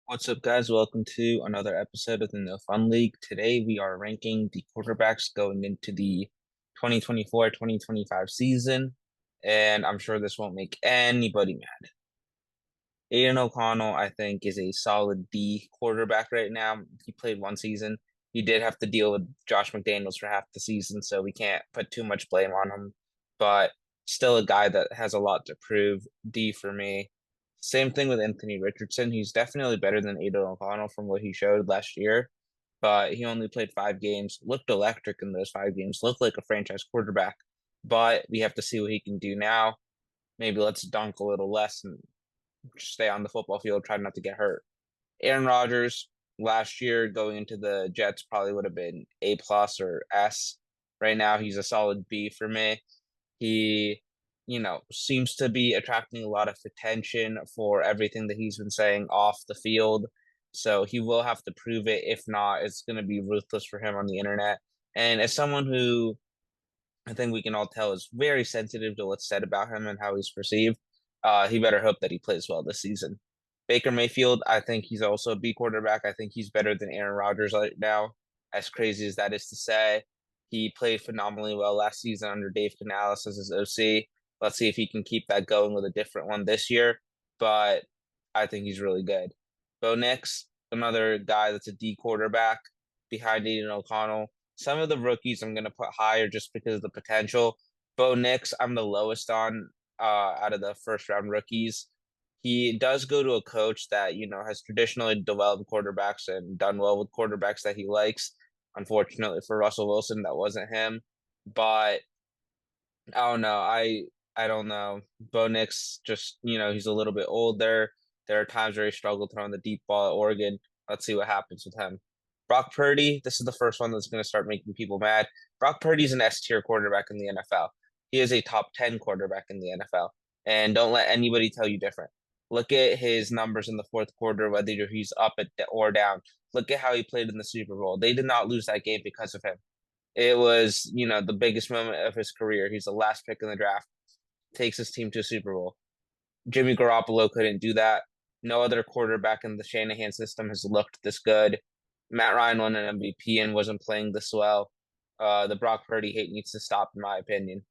What's up, guys? Welcome to another episode of the No Fun League. Today we are ranking the quarterbacks going into the 2024-2025 season, and I'm sure this won't make anybody mad. Aiden O'Connell, I think, is a solid D quarterback right now. He played one season. He did have to deal with Josh McDaniels for half the season, so we can't put too much blame on him. But still a guy that has a lot to prove. D for me. Same thing with Anthony Richardson. He's definitely better than Aiden O'Connell from what he showed last year, but he only played 5 games, looked electric in those 5 games, looked like a franchise quarterback. But we have to see what he can do now. Maybe let's dunk a little less and stay on the football field, try not to get hurt. Aaron Rodgers last year going into the Jets probably would have been A plus or S. Right now he's a solid B for me. He, seems to be attracting a lot of attention for everything that he's been saying off the field. So he will have to prove it. If not, it's going to be ruthless for him on the internet. And as someone who I think we can all tell is very sensitive to what's said about him and how he's perceived, he better hope that he plays well this season. Baker Mayfield, I think he's also a B quarterback. I think he's better than Aaron Rodgers right now. As crazy as that is to say, he played phenomenally well last season under Dave Canales as his OC. Let's see if he can keep that going with a different one this year. But I think he's really good. Bo Nix, another guy that's a D quarterback behind Aiden O'Connell. Some of the rookies I'm going to put higher just because of the potential. Bo Nix, I'm the lowest on out of the first round rookies. He does go to a coach that, has traditionally developed quarterbacks and done well with quarterbacks that he likes. Unfortunately for Russell Wilson, that wasn't him. But I don't know. I don't know. Bo Nix just, he's a little bit older. There are times where he struggled throwing the deep ball at Oregon. Let's see what happens with him. Brock Purdy, this is the first one that's going to start making people mad. Brock Purdy's an S tier quarterback in the NFL. He is a top 10 quarterback in the NFL. And don't let anybody tell you different. Look at his numbers in the fourth quarter, whether he's up or down. Look at how he played in the Super Bowl. They did not lose that game because of him. It was, the biggest moment of his career. He's the last pick in the draft, takes his team to a Super Bowl. Jimmy Garoppolo couldn't do that. No other quarterback in the Shanahan system has looked this good. Matt Ryan won an MVP and wasn't playing this well. The Brock Purdy hate needs to stop, in my opinion.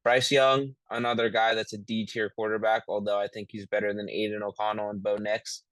Bryce Young, another guy that's a D tier quarterback, although I think he's better than Aiden O'Connell and Bo Nix.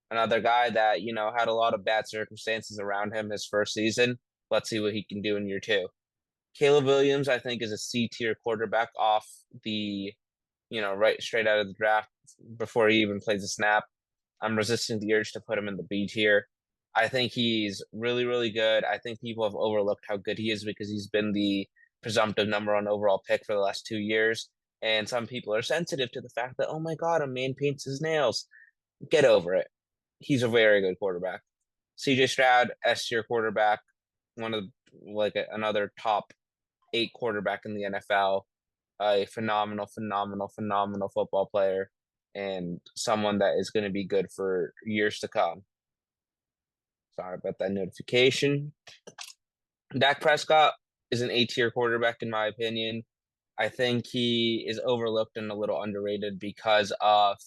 Another guy that, had a lot of bad circumstances around him his first season. Let's see what he can do in year two. Caleb Williams, I think, is a C tier quarterback off the, right straight out of the draft before he even plays a snap. I'm resisting the urge to put him in the B tier. I think he's really, really good. I think people have overlooked how good he is because he's been the presumptive number one overall pick for the last 2 years. And some people are sensitive to the fact that, oh my God, a man paints his nails. Get over it. He's a very good quarterback. CJ Stroud, S tier quarterback, one of another top 8 quarterback in the NFL, a phenomenal, phenomenal, phenomenal football player, and someone that is going to be good for years to come. Sorry about that notification. Dak Prescott is an A tier quarterback, in my opinion. I think he is overlooked and a little underrated because of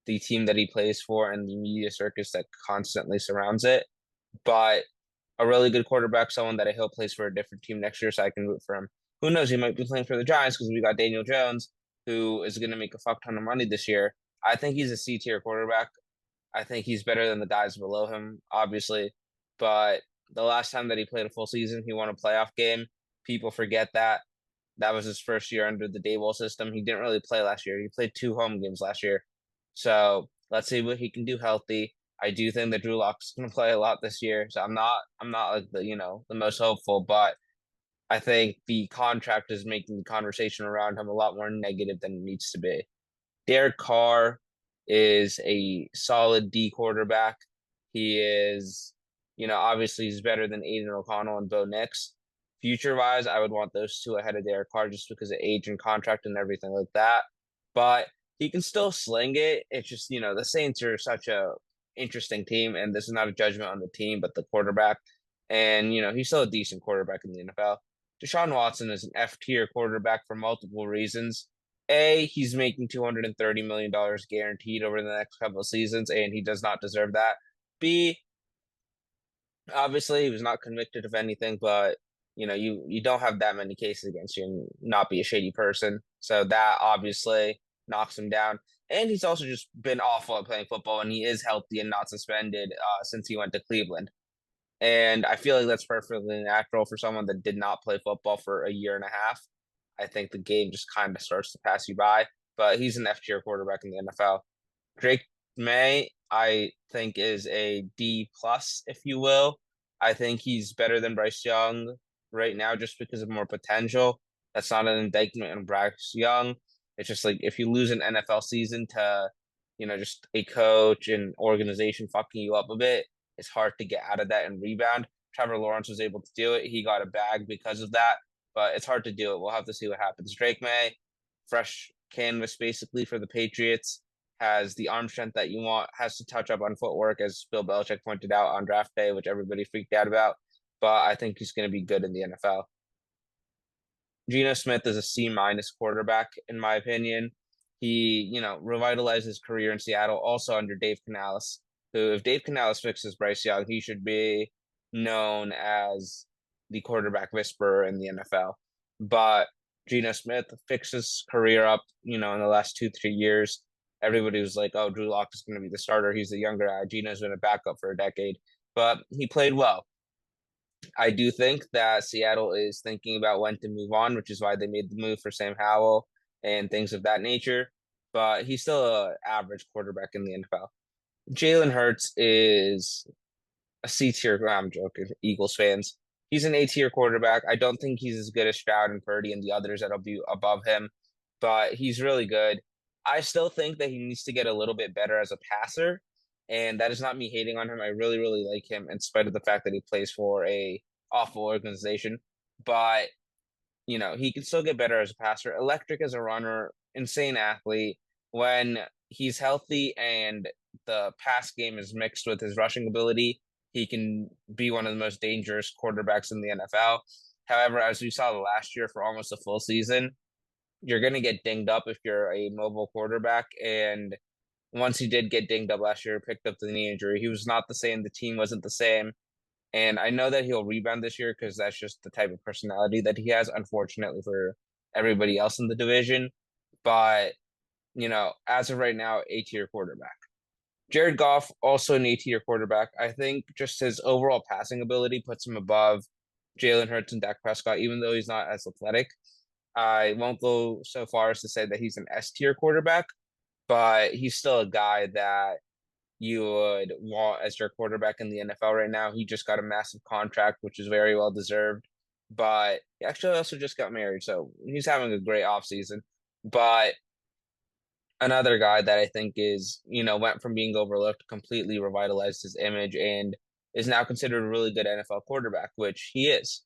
the team that he plays for and the media circus that constantly surrounds it. But a really good quarterback, someone that I hope plays for a different team next year so I can root for him. Who knows? He might be playing for the Giants because we got Daniel Jones, who is going to make a fuck ton of money this year. I think he's a C tier quarterback. I think he's better than the guys below him, obviously. But the last time that he played a full season, he won a playoff game. People forget that. That was his first year under the Daboll system. He didn't really play last year. He played 2 home games last year. So let's see what he can do healthy. I do think that Drew Lock's going to play a lot this year. So I'm not like the most hopeful, but I think the contract is making the conversation around him a lot more negative than it needs to be. Derek Carr is a solid D quarterback. He is, obviously he's better than Aiden O'Connell and Bo Nix. Future wise, I would want those two ahead of Derek Carr just because of age and contract and everything like that. But he can still sling it. It's just, the Saints are such a interesting team, and this is not a judgment on the team, but the quarterback. And, he's still a decent quarterback in the NFL. Deshaun Watson is an F tier quarterback for multiple reasons. He's making $230 million guaranteed over the next couple of seasons, and he does not deserve that. B, obviously he was not convicted of anything, but you don't have that many cases against you and not be a shady person. So that obviously knocks him down. And he's also just been awful at playing football, and he is healthy and not suspended since he went to Cleveland. And I feel like that's perfectly natural for someone that did not play football for a year and a half. I think the game just kind of starts to pass you by, but he's an F tier quarterback in the NFL. Drake May, I think, is a D plus, if you will. I think he's better than Bryce Young right now just because of more potential. That's not an indictment on Bryce Young. It's just like if you lose an NFL season to, just a coach and organization fucking you up a bit, it's hard to get out of that and rebound. Trevor Lawrence was able to do it. He got a bag because of that, but it's hard to do it. We'll have to see what happens. Drake May, fresh canvas basically for the Patriots, has the arm strength that you want, has to touch up on footwork, as Bill Belichick pointed out on draft day, which everybody freaked out about. But I think he's going to be good in the NFL. Geno Smith is a C minus quarterback, in my opinion. He, revitalized his career in Seattle, also under Dave Canales, who, if Dave Canales fixes Bryce Young, he should be known as the quarterback whisperer in the NFL. But Geno Smith fixed his career up, in the last 2, 3 years. Everybody was like, oh, Drew Lock is going to be the starter. He's the younger guy. Geno's been a backup for a decade, but he played well. I do think that Seattle is thinking about when to move on, which is why they made the move for Sam Howell and things of that nature. But he's still an average quarterback in the NFL. Jalen Hurts is a C tier. I'm joking, Eagles fans. He's an A tier quarterback. I don't think he's as good as Stroud and Purdy and the others that'll be above him, but he's really good. I still think that he needs to get a little bit better as a passer, and that is not me hating on him. I really, really like him in spite of the fact that he plays for a awful organization. But he can still get better as a passer. Electric as a runner, insane athlete. When he's healthy and the pass game is mixed with his rushing ability, he can be one of the most dangerous quarterbacks in the NFL. However, as we saw last year for almost a full season, you're going to get dinged up if you're a mobile quarterback. And once he did get dinged up last year, picked up the knee injury, he was not the same. The team wasn't the same. And I know that he'll rebound this year because that's just the type of personality that he has, unfortunately for everybody else in the division. But, as of right now, A tier quarterback. Jared Goff, also an A tier quarterback. I think just his overall passing ability puts him above Jalen Hurts and Dak Prescott, even though he's not as athletic. I won't go so far as to say that he's an S tier quarterback, but he's still a guy that you would want as your quarterback in the NFL right now. He just got a massive contract, which is very well deserved. But he actually also just got married, so he's having a great offseason. But another guy that I think is, went from being overlooked, completely revitalized his image, and is now considered a really good NFL quarterback, which he is.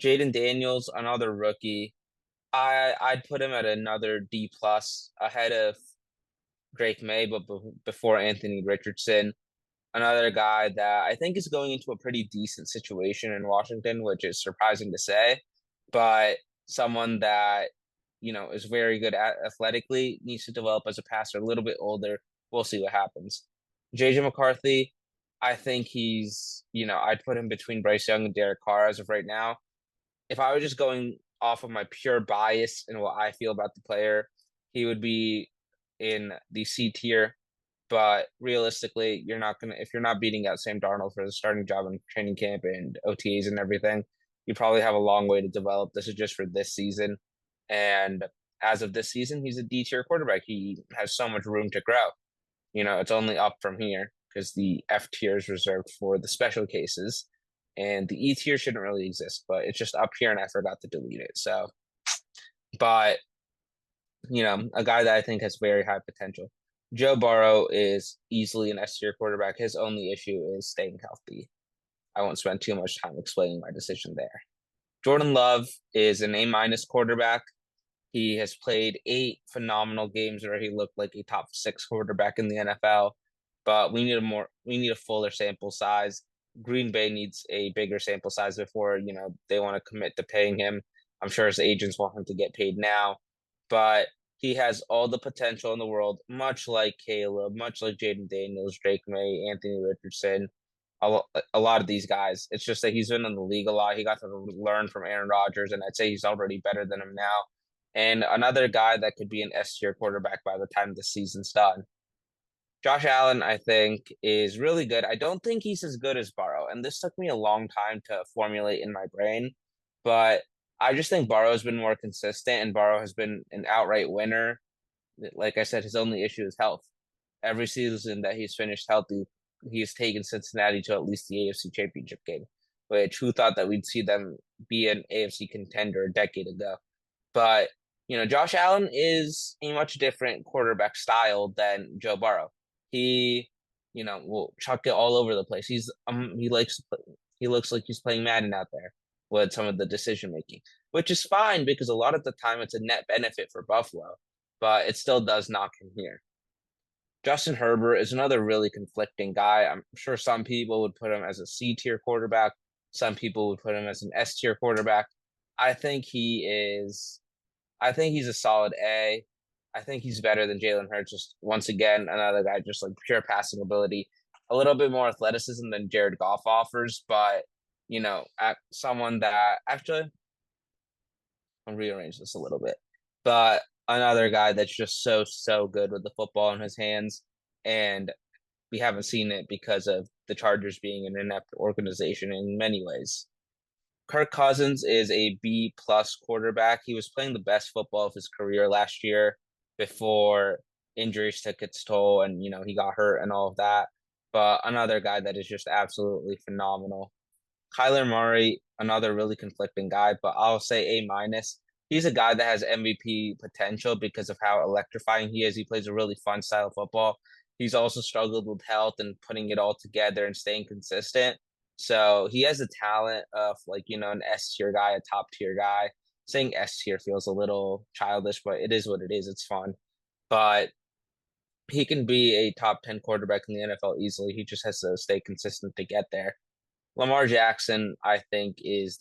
Jaden Daniels, another rookie. I'd put him at another D plus ahead of Drake May, but before Anthony Richardson. Another guy that I think is going into a pretty decent situation in Washington, which is surprising to say, but someone that, is very good at athletically, needs to develop as a passer, a little bit older. We'll see what happens. JJ McCarthy, I think he's, I'd put him between Bryce Young and Derek Carr as of right now. If I was just going off of my pure bias and what I feel about the player, he would be in the C tier. But realistically, if you're not beating out Sam Darnold for the starting job in training camp and OTAs and everything, you probably have a long way to develop. This is just for this season. And as of this season, he's a D tier quarterback. He has so much room to grow. It's only up from here because the F tier is reserved for the special cases. And the E tier shouldn't really exist, but it's just up here and I forgot to delete it. So, but, a guy that I think has very high potential. Joe Burrow is easily an S tier quarterback. His only issue is staying healthy. I won't spend too much time explaining my decision there. Jordan Love is an A minus quarterback. He has played 8 phenomenal games where he looked like a top 6 quarterback in the NFL, but we need a fuller sample size. Green Bay needs a bigger sample size before, they want to commit to paying him. I'm sure his agents want him to get paid now, but He has all the potential in the world, much like Caleb, much like Jaden Daniels, Drake May, Anthony Richardson, a lot of these guys. It's just that he's been in the league a lot. He got to learn from Aaron Rodgers, and I'd say he's already better than him now. And another guy that could be an S tier quarterback by the time the season's done. Josh Allen, I think, is really good. I don't think he's as good as Burrow, and this took me a long time to formulate in my brain, but I just think Burrow's been more consistent, and Burrow has been an outright winner. Like I said, his only issue is health. Every season that he's finished healthy, he's taken Cincinnati to at least the AFC Championship game, which who thought that we'd see them be an AFC contender a decade ago? But, Josh Allen is a much different quarterback style than Joe Burrow. He, will chuck it all over the place. He looks like he's playing Madden out there with some of the decision making, which is fine because a lot of the time it's a net benefit for Buffalo, but it still does knock him here. Justin Herbert is another really conflicting guy. I'm sure some people would put him as a C tier quarterback. Some people would put him as an S tier quarterback. I think he is I think he's a solid A. I think he's better than Jalen Hurts. Just once again, another guy just like pure passing ability, a little bit more athleticism than Jared Goff offers, but someone that actually I'll rearrange this a little bit. But another guy that's just so good with the football in his hands, and we haven't seen it because of the Chargers being an inept organization in many ways. Kirk Cousins is a B plus quarterback. He was playing the best football of his career last year before injuries took its toll and he got hurt and all of that. But another guy that is just absolutely phenomenal. Kyler Murray, another really conflicting guy, but I'll say A minus. He's a guy that has MVP potential because of how electrifying he is. He plays a really fun style of football. He's also struggled with health and putting it all together and staying consistent. So he has a talent of an S tier guy, a top tier guy. Saying S tier feels a little childish, but it is what it is. It's fun. But he can be a top 10 quarterback in the NFL easily. He just has to stay consistent to get there. Lamar Jackson, I think, is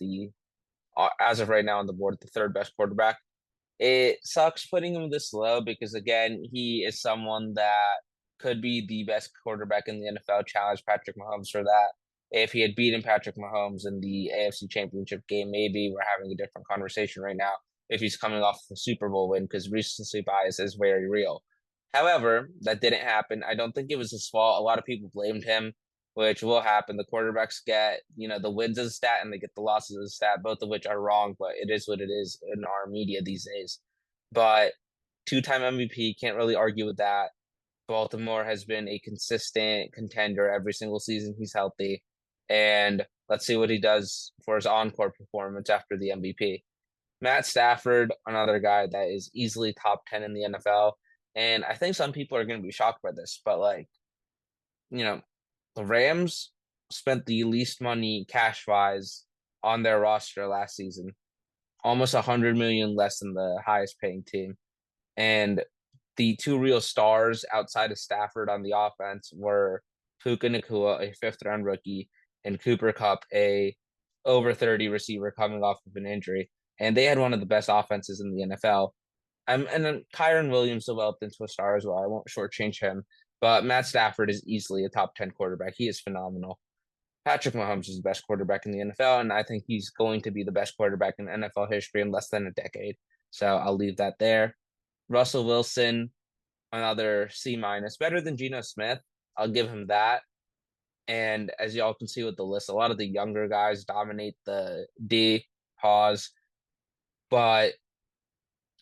as of right now on the board, the third best quarterback. It sucks putting him this low because, again, he is someone that could be the best quarterback in the NFL, challenge Patrick Mahomes for that. If he had beaten Patrick Mahomes in the AFC Championship game, maybe we're having a different conversation right now if he's coming off the Super Bowl win because recency bias is very real. However, that didn't happen. I don't think it was his fault. A lot of people blamed him, which will happen. The quarterbacks get, the wins as a stat and they get the losses as a stat, both of which are wrong, but it is what it is in our media these days. But two-time MVP, can't really argue with that. Baltimore has been a consistent contender every single season he's healthy. And let's see what he does for his encore performance after the MVP. Matt Stafford, another guy that is easily top 10 in the NFL. And I think some people are going to be shocked by this, but the Rams spent the least money cash wise on their roster last season, almost 100 million less than the highest paying team. And the two real stars outside of Stafford on the offense were Puka Nacua, a fifth round rookie, and Cooper Kupp, a over 30 receiver coming off of an injury. And they had one of the best offenses in the NFL. And then Kyron Williams developed into a star as well. I won't shortchange him. But Matt Stafford is easily a top 10 quarterback. He is phenomenal. Patrick Mahomes is the best quarterback in the NFL, and I think he's going to be the best quarterback in NFL history in less than a decade. So I'll leave that there. Russell Wilson, another C minus, better than Geno Smith. I'll give him that. And as y'all can see with the list, a lot of the younger guys dominate the D pause, but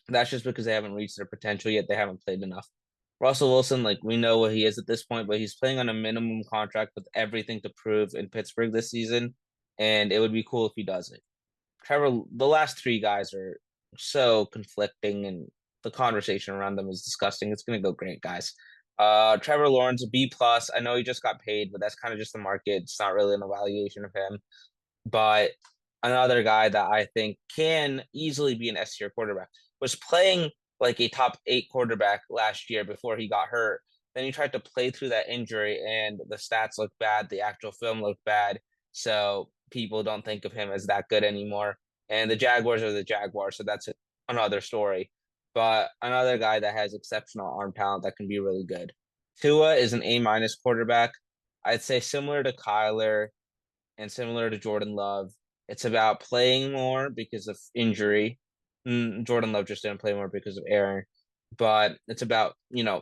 that's just because they haven't reached their potential yet. They haven't played enough. Russell Wilson, we know what he is at this point, but he's playing on a minimum contract with everything to prove in Pittsburgh this season, and it would be cool if he does it. Trevor, the last three guys are so conflicting, and the conversation around them is disgusting. It's going to go great, guys. Trevor Lawrence, B plus. I know he just got paid, but that's kind of just the market. It's not really an evaluation of him. But another guy that I think can easily be an S tier quarterback was playing like a top 8 quarterback last year before he got hurt. Then he tried to play through that injury, and the stats look bad. The actual film looked bad. So people don't think of him as that good anymore. And the Jaguars are the Jaguars, so that's another story. but another guy that has exceptional arm talent that can be really good. Tua is an A-minus quarterback. I'd say similar to Kyler and similar to Jordan Love. It's about playing more because of injury. Jordan Love just didn't play more because of Aaron, but it's about,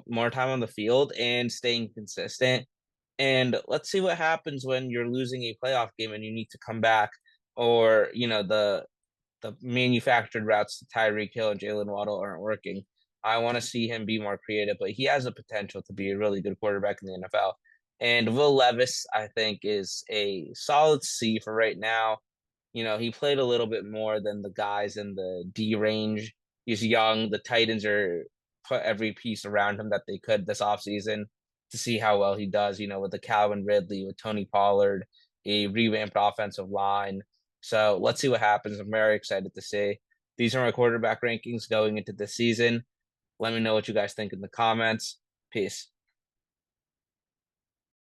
more time on the field and staying consistent. And let's see what happens when you're losing a playoff game and you need to come back, or the manufactured routes to Tyreek Hill and Jalen Waddle aren't working. I want to see him be more creative, but he has the potential to be a really good quarterback in the NFL. And Will Levis, I think, is a solid C for right now. He played a little bit more than the guys in the D range. He's young. The Titans are put every piece around him that they could this offseason to see how well he does, with the Calvin Ridley, with Tony Pollard, a revamped offensive line. So let's see what happens. I'm very excited to see. These are my quarterback rankings going into this season. Let me know what you guys think in the comments. Peace.